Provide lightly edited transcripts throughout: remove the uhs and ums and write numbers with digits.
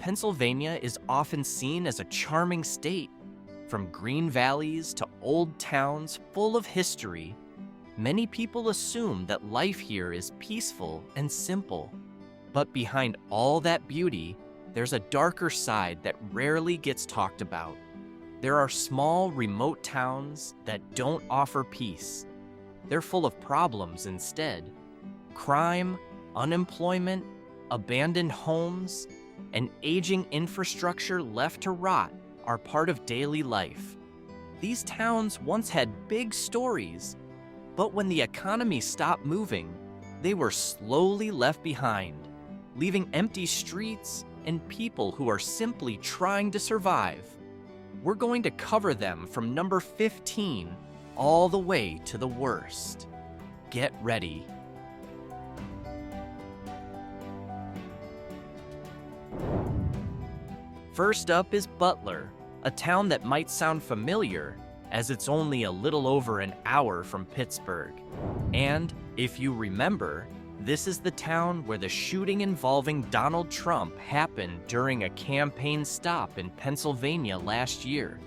Pennsylvania is often seen as a charming state. From green valleys to old towns full of history, many people assume that life here is peaceful and simple. But behind all that beauty, there's a darker side that rarely gets talked about. There are small, remote towns that don't offer peace. They're full of problems instead. Crime, unemployment, abandoned homes, and aging infrastructure left to rot are part of daily life. These towns once had big stories, but when the economy stopped moving, they were slowly left behind, leaving empty streets and people who are simply trying to survive. We're going to cover them from number 15 all the way to the worst. Get ready. First up is Butler, a town that might sound familiar, as it's only a little over an hour from Pittsburgh. And, if you remember, this is the town where the shooting involving Donald Trump happened during a campaign stop in Pennsylvania last year.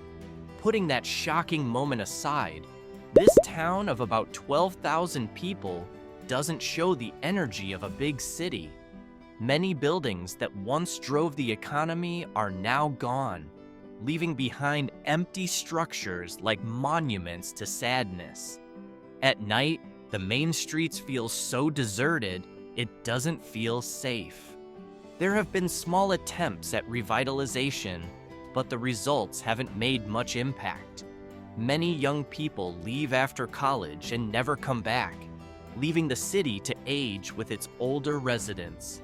Putting that shocking moment aside, this town of about 12,000 people doesn't show the energy of a big city. Many buildings that once drove the economy are now gone, leaving behind empty structures like monuments to sadness. At night, the main streets feel so deserted, it doesn't feel safe. There have been small attempts at revitalization, but the results haven't made much impact. Many young people leave after college and never come back, leaving the city to age with its older residents.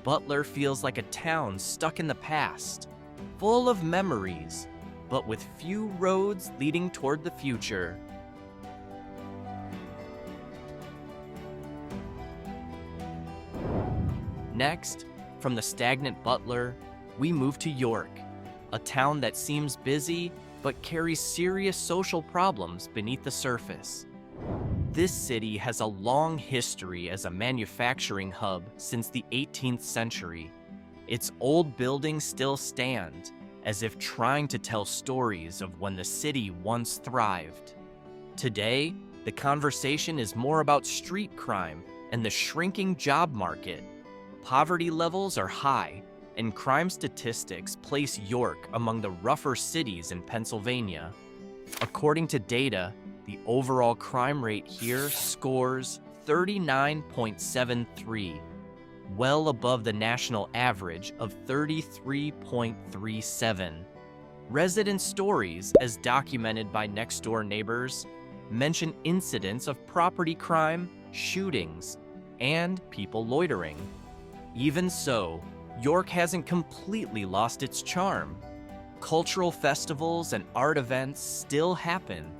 Butler feels like a town stuck in the past, full of memories, but with few roads leading toward the future. Next, from the stagnant Butler, we move to York, a town that seems busy but carries serious social problems beneath the surface. This city has a long history as a manufacturing hub since the 18th century. Its old buildings still stand, as if trying to tell stories of when the city once thrived. Today, the conversation is more about street crime and the shrinking job market. Poverty levels are high, and crime statistics place York among the rougher cities in Pennsylvania. According to data, the overall crime rate here scores 39.73, well above the national average of 33.37. Resident stories, as documented by next-door neighbors, mention incidents of property crime, shootings, and people loitering. Even so, York hasn't completely lost its charm. Cultural festivals and art events still happen,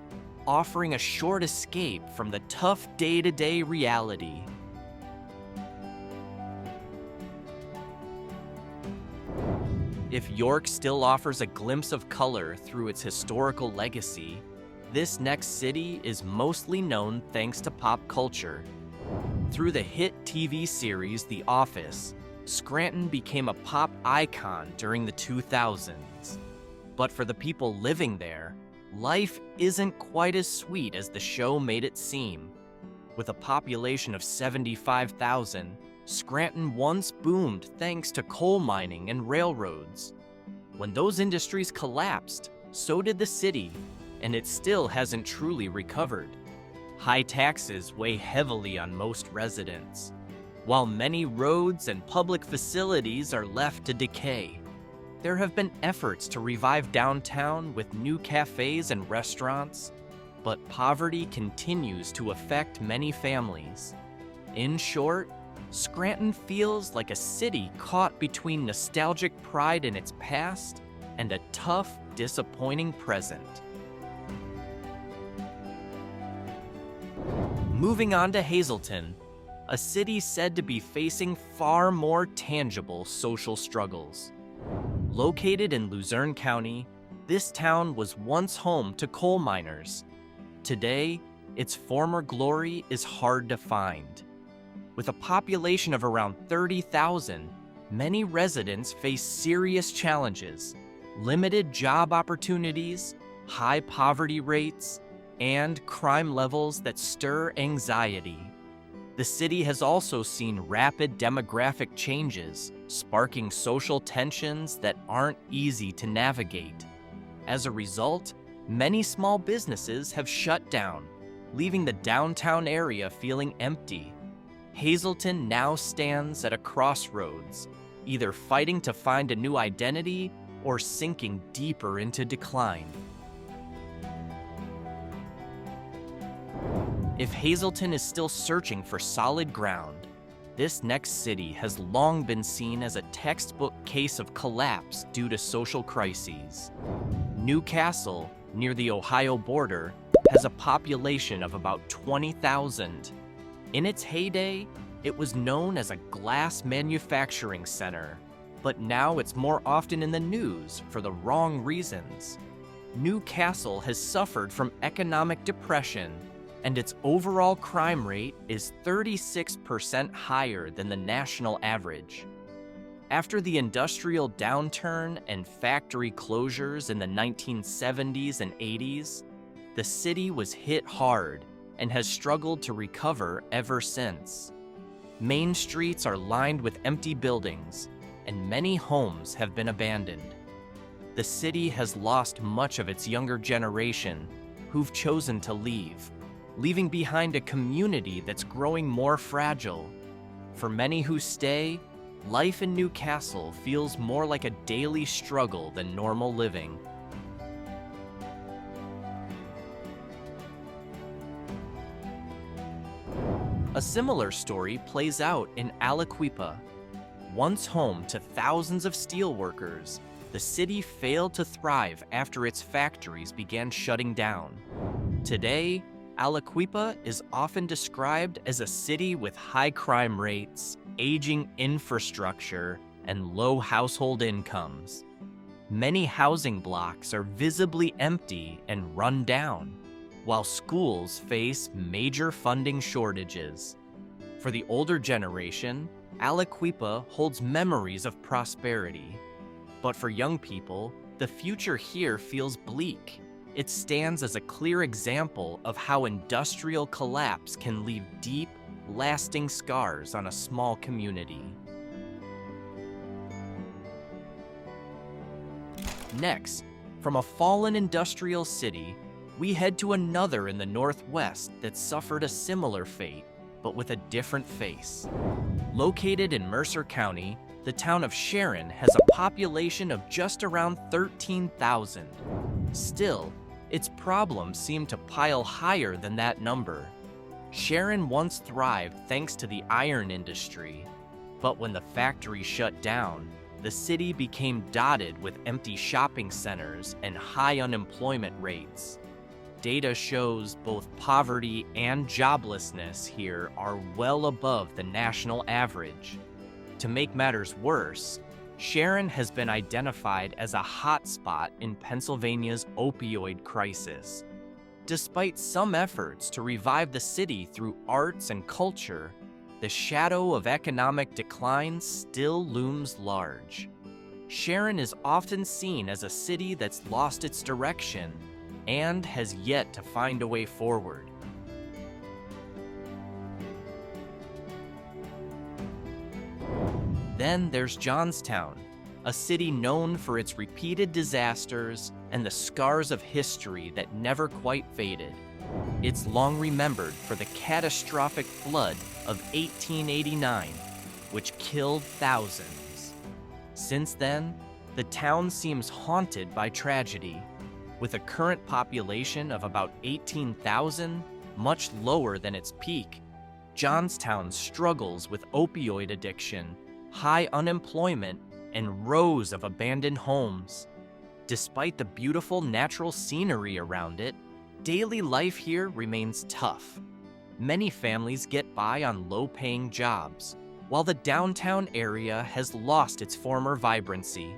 offering a short escape from the tough day-to-day reality. If York still offers a glimpse of color through its historical legacy, this next city is mostly known thanks to pop culture. Through the hit TV series The Office, Scranton became a pop icon during the 2000s. But for the people living there, life isn't quite as sweet as the show made it seem. With a population of 75,000, Scranton once boomed thanks to coal mining and railroads. When those industries collapsed, so did the city, and it still hasn't truly recovered. High taxes weigh heavily on most residents, while many roads and public facilities are left to decay. There have been efforts to revive downtown with new cafes and restaurants, but poverty continues to affect many families. In short, Scranton feels like a city caught between nostalgic pride in its past and a tough, disappointing present. Moving on to Hazleton, a city said to be facing far more tangible social struggles. Located in Luzerne County, this town was once home to coal miners. Today, its former glory is hard to find. With a population of around 30,000, many residents face serious challenges: limited job opportunities, high poverty rates, and crime levels that stir anxiety. The city has also seen rapid demographic changes, sparking social tensions that aren't easy to navigate. As a result, many small businesses have shut down, leaving the downtown area feeling empty. Hazleton now stands at a crossroads, either fighting to find a new identity or sinking deeper into decline. If Hazleton is still searching for solid ground, this next city has long been seen as a textbook case of collapse due to social crises. New Castle, near the Ohio border, has a population of about 20,000. In its heyday, it was known as a glass manufacturing center, but now it's more often in the news for the wrong reasons. New Castle has suffered from economic depression, and its overall crime rate is 36% higher than the national average. After the industrial downturn and factory closures in the 1970s and 80s, the city was hit hard and has struggled to recover ever since. Main streets are lined with empty buildings, and many homes have been abandoned. The city has lost much of its younger generation, who've chosen to leave, leaving behind a community that's growing more fragile. For many who stay, life in New Castle feels more like a daily struggle than normal living. A similar story plays out in Aliquippa. Once home to thousands of steelworkers, the city failed to thrive after its factories began shutting down. Today, Aliquippa is often described as a city with high crime rates, aging infrastructure, and low household incomes. Many housing blocks are visibly empty and run down, while schools face major funding shortages. For the older generation, Aliquippa holds memories of prosperity. But for young people, the future here feels bleak. It stands as a clear example of how industrial collapse can leave deep, lasting scars on a small community. Next, from a fallen industrial city, we head to another in the Northwest that suffered a similar fate, but with a different face. Located in Mercer County, the town of Sharon has a population of just around 13,000. Still, its problems seem to pile higher than that number. Sharon once thrived thanks to the iron industry, but when the factory shut down, the city became dotted with empty shopping centers and high unemployment rates. Data shows both poverty and joblessness here are well above the national average. To make matters worse, Sharon has been identified as a hotspot in Pennsylvania's opioid crisis. Despite some efforts to revive the city through arts and culture, the shadow of economic decline still looms large. Sharon is often seen as a city that's lost its direction and has yet to find a way forward. Then there's Johnstown, a city known for its repeated disasters and the scars of history that never quite faded. It's long remembered for the catastrophic flood of 1889, which killed thousands. Since then, the town seems haunted by tragedy. With a current population of about 18,000, much lower than its peak, Johnstown struggles with opioid addiction, high unemployment, and rows of abandoned homes. Despite the beautiful natural scenery around it, daily life here remains tough. Many families get by on low-paying jobs, while the downtown area has lost its former vibrancy.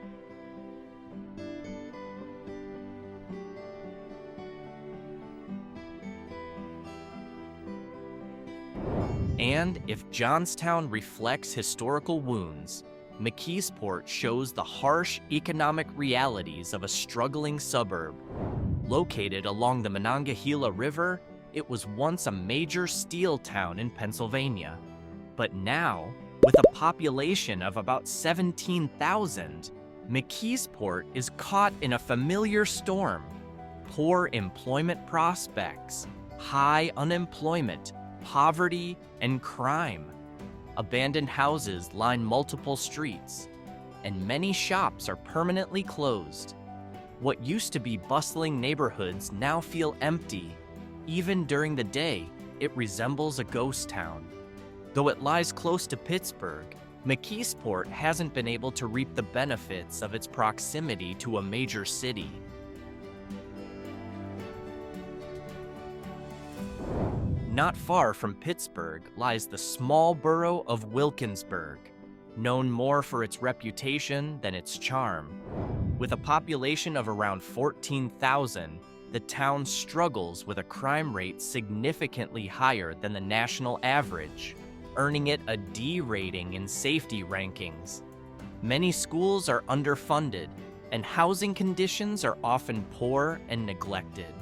And if Johnstown reflects historical wounds, McKeesport shows the harsh economic realities of a struggling suburb. Located along the Monongahela River, it was once a major steel town in Pennsylvania. But now, with a population of about 17,000, McKeesport is caught in a familiar storm. Poor employment prospects, high unemployment, poverty, and crime. Abandoned houses line multiple streets, and many shops are permanently closed. What used to be bustling neighborhoods now feel empty. Even during the day, it resembles a ghost town. Though it lies close to Pittsburgh, McKeesport hasn't been able to reap the benefits of its proximity to a major city. Not far from Pittsburgh lies the small borough of Wilkinsburg, known more for its reputation than its charm. With a population of around 14,000, the town struggles with a crime rate significantly higher than the national average, earning it a D rating in safety rankings. Many schools are underfunded, and housing conditions are often poor and neglected.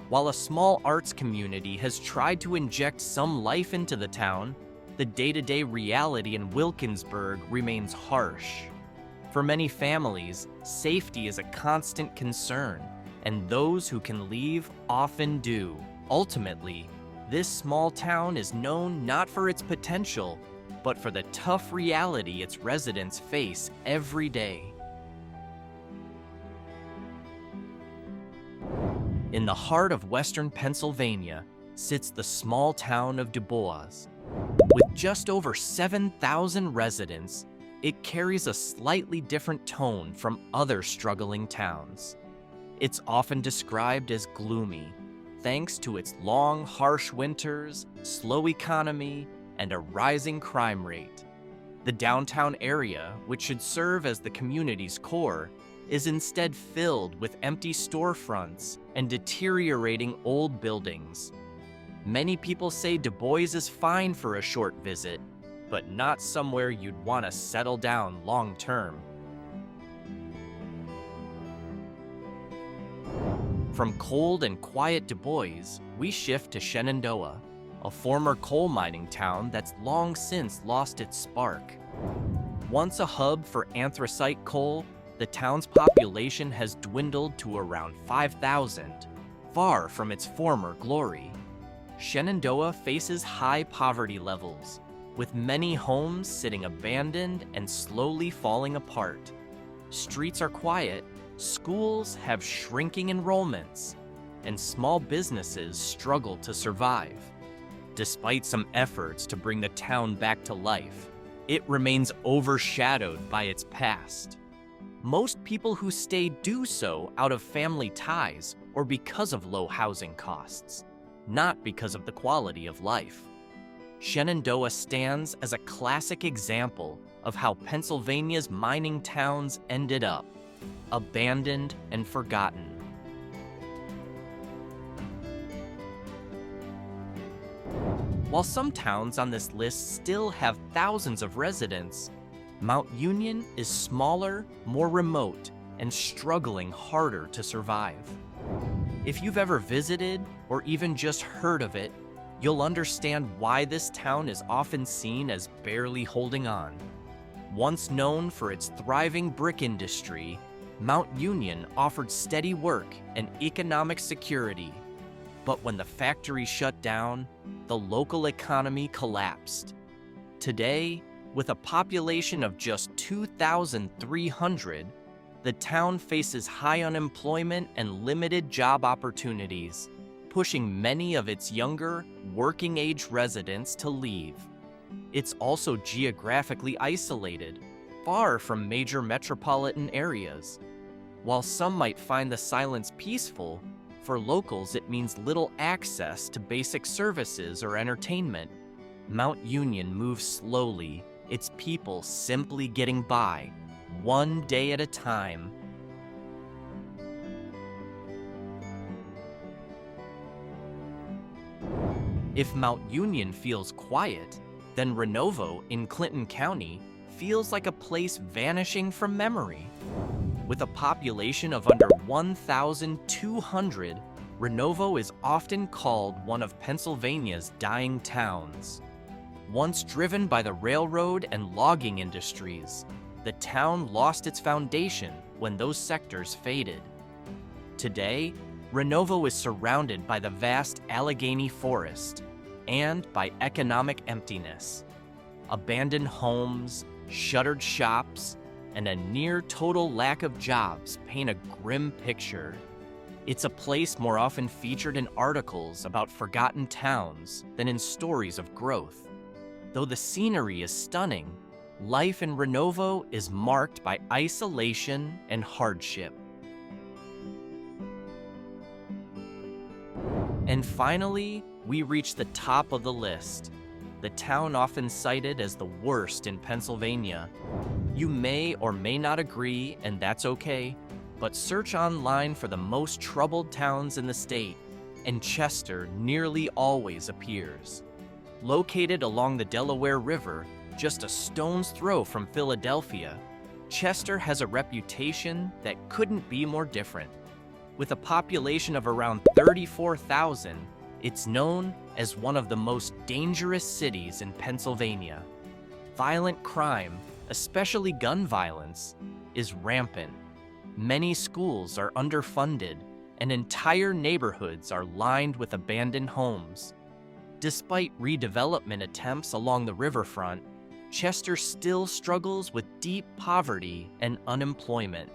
While a small arts community has tried to inject some life into the town, the day-to-day reality in Wilkinsburg remains harsh. For many families, safety is a constant concern, and those who can leave often do. Ultimately, this small town is known not for its potential, but for the tough reality its residents face every day. In the heart of western Pennsylvania sits the small town of DuBois. With just over 7,000 residents, it carries a slightly different tone from other struggling towns. It's often described as gloomy, thanks to its long, harsh winters, slow economy, and a rising crime rate. The downtown area, which should serve as the community's core, is instead filled with empty storefronts and deteriorating old buildings. Many people say DuBois is fine for a short visit, but not somewhere you'd want to settle down long term. From cold and quiet DuBois, we shift to Shenandoah, a former coal mining town that's long since lost its spark. Once a hub for anthracite coal, the town's population has dwindled to around 5,000, far from its former glory. Shenandoah faces high poverty levels, with many homes sitting abandoned and slowly falling apart. Streets are quiet, schools have shrinking enrollments, and small businesses struggle to survive. Despite some efforts to bring the town back to life, it remains overshadowed by its past. Most people who stay do so out of family ties or because of low housing costs, not because of the quality of life. Shenandoah stands as a classic example of how Pennsylvania's mining towns ended up, abandoned and forgotten. While some towns on this list still have thousands of residents, Mount Union is smaller, more remote, and struggling harder to survive. If you've ever visited or even just heard of it, you'll understand why this town is often seen as barely holding on. Once known for its thriving brick industry, Mount Union offered steady work and economic security. But when the factory shut down, the local economy collapsed. Today, with a population of just 2,300, the town faces high unemployment and limited job opportunities, pushing many of its younger, working-age residents to leave. It's also geographically isolated, far from major metropolitan areas. While some might find the silence peaceful, for locals it means little access to basic services or entertainment. Mount Union moves slowly, its people simply getting by, one day at a time. If Mount Union feels quiet, then Renovo in Clinton County feels like a place vanishing from memory. With a population of under 1,200, Renovo is often called one of Pennsylvania's dying towns. Once driven by the railroad and logging industries, the town lost its foundation when those sectors faded. Today, Renovo is surrounded by the vast Allegheny forest and by economic emptiness. Abandoned homes, shuttered shops, and a near-total lack of jobs paint a grim picture. It's a place more often featured in articles about forgotten towns than in stories of growth. Though the scenery is stunning, life in Renovo is marked by isolation and hardship. And finally, we reach the top of the list, the town often cited as the worst in Pennsylvania. You may or may not agree, and that's okay, but search online for the most troubled towns in the state, and Chester nearly always appears. Located along the Delaware River, just a stone's throw from Philadelphia, Chester has a reputation that couldn't be more different. With a population of around 34,000, it's known as one of the most dangerous cities in Pennsylvania. Violent crime, especially gun violence, is rampant. Many schools are underfunded, and entire neighborhoods are lined with abandoned homes. Despite redevelopment attempts along the riverfront, Chester still struggles with deep poverty and unemployment.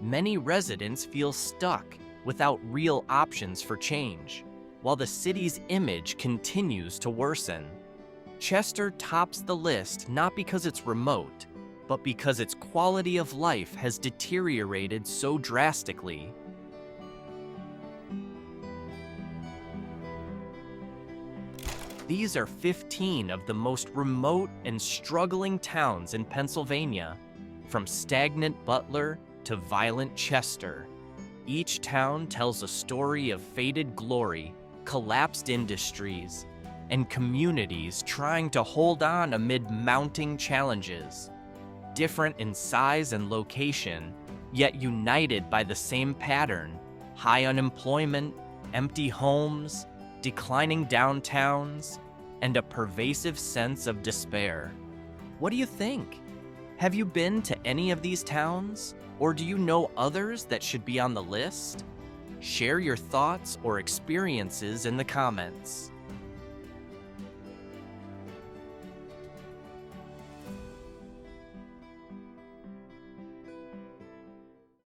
Many residents feel stuck without real options for change, while the city's image continues to worsen. Chester tops the list not because it's remote, but because its quality of life has deteriorated so drastically. These are 15 of the most remote and struggling towns in Pennsylvania, from stagnant Butler to violent Chester. Each town tells a story of faded glory, collapsed industries, and communities trying to hold on amid mounting challenges. Different in size and location, yet united by the same pattern: high unemployment, empty homes, declining downtowns, and a pervasive sense of despair. What do you think? Have you been to any of these towns, or do you know others that should be on the list? Share your thoughts or experiences in the comments.